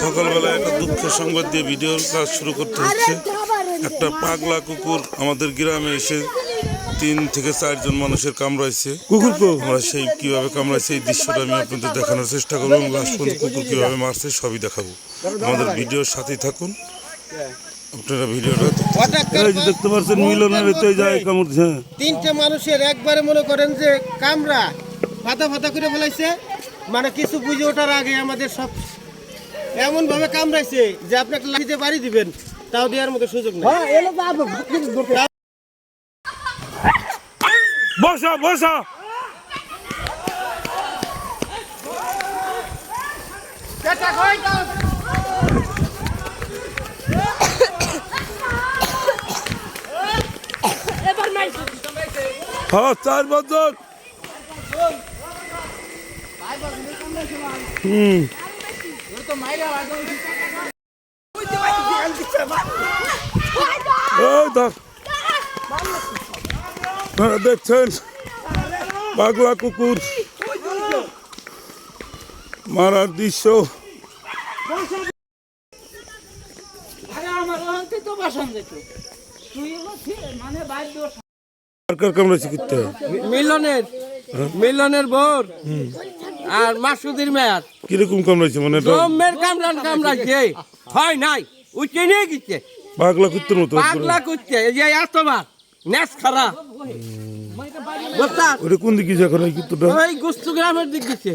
সকালবেলায় একটা দুঃখের সংবাদ দিয়ে ভিডিওর কাজ শুরু করতে হচ্ছে। একটা পাগলা কুকুর আমাদের গ্রামে এসে 3 থেকে 4 জন মানুষের কামড়াইছে। কুকুরকে আমরা সেই কীভাবে কামড়াইছে এই দৃশ্যটা আমি আপনাদের দেখানোর চেষ্টা করবো এবং লাস্ট পর্যন্ত কুকুর কীভাবে মারছে সবই দেখাবো। আমাদের ভিডিওর সাথেই থাকুন, আপনারা ভিডিওটা দেখতে পাচ্ছেন। মিলনের যায় কামড়ছে 3টে মানুষের একবারে মনে করেন যে কামড়া ফাতা ফাতা করে ফেলাইছে, মানে কিছু বুঝে ওঠার আগে আমাদের সব এমন ভাবে কামড়াইছে যে আপনাকে লাঠিতে বাড়ি দিবেন তাও দেওয়ার মতো সুযোগ নেই। বসা বসা হ্যাঁ 4-5 জন। দেখছেন পাগলা কুকুর মারার দৃশ্য। মিলনের বোর আর মাসুদের মেয়ার কিরকম কামড়াইছে? মানে কামড়াইছে হয় নাই উঠে নিয়ে গেছে পাগলা কুত্তের মতো। পাগলা কুত্তে এই যে এতবার নেস খারা ওটা কোন দিকে যখন এই কুত্তটা ওই গুস্তু গ্রামের দিক গেছে।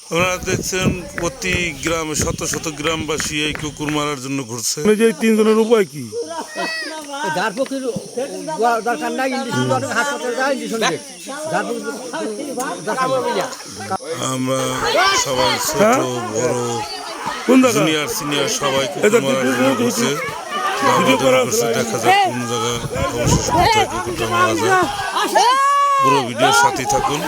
আপনারা দেখছেন প্রতি গ্রামে শত শত গ্রামবাসী এই কুকুর মারার জন্য ঘুরছে। যে 3 জনের উপায় কি? আমরা সবাই ছোট বড় জুনিয়র সিনিয়র সবাই কুকুর মারার জন্য ঘুরছে। দেখা যাক কোন জায়গায় অবশেষে কোথায় কুকুরটা মারা যায়। পুরো ভিডিওর সাথেই থাকুন।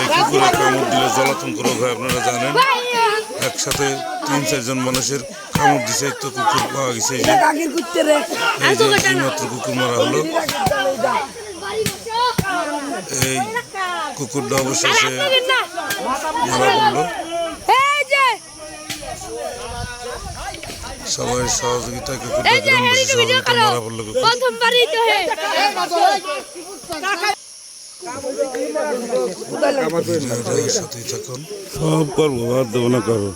এই কুকুরে কামড় দিলে জলাতঙ্ক রোগ হয় আপনারা জানেন। একসাথে 3-4 জন মানুষের কামড় দিছে, তো কুকুর পাওয়া গেছে। এই যে মাত্র কুকুর মারা হলো। এই কুকুরটা অবশেষে মারা পড়লো। সবাই সহযোগিতা কুকুরটা গ্রামবাসী সহযোগিতা মারা পড়লো। সাথেই থাকুন, সব করবো, বাদ দেবো না করবো।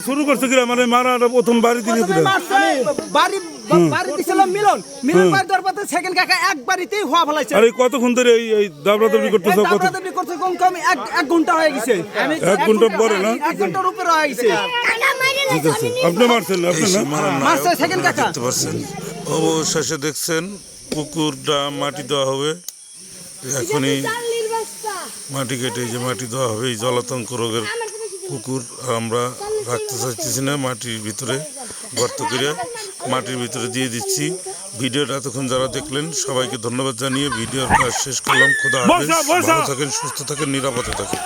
শুরু করছে কিনা মানে মারা প্রথম বাড়ি দিলে বাড়ি দিছিল মিলন বাড়ি দেওয়ার পরে সেকেন্ড কাকা এক বাড়িতেই হওয়া ফেলাইছে। আরে কতক্ষণ ধরে এই দাবড়াদাবড়ি করতেছ? দাবড়াদাবড়ি করতে কম কম এক ঘন্টা হয়ে গেছে। 1 ঘন্টা পরে না? 1 ঘন্টার উপরে হয়ে গেছে। ঠিক আছে, আপনি মারছেন? আপনি না মারছে সেকেন্ড কাকা। দেখতে পাচ্ছেন অবশেষে দেখছেন কুকুরটা মাটি দেওয়া হবে। এখনই মাটি কেটে এই যে মাটি দেওয়া হবে। এই জলাতঙ্ক রোগের কুকুর আমরা রাখতে চাইতেছি না, মাটির ভিতরে গর্ত করে মাটির ভিতরে দিয়ে দিচ্ছি। ভিডিওটা এতক্ষণ যারা দেখলেন সবাইকে ধন্যবাদ জানিয়ে ভিডিওর কাজ শেষ করলাম। খোদা হাফেজ, ভালো থাকেন, সুস্থ থাকেন, নিরাপদে থাকেন।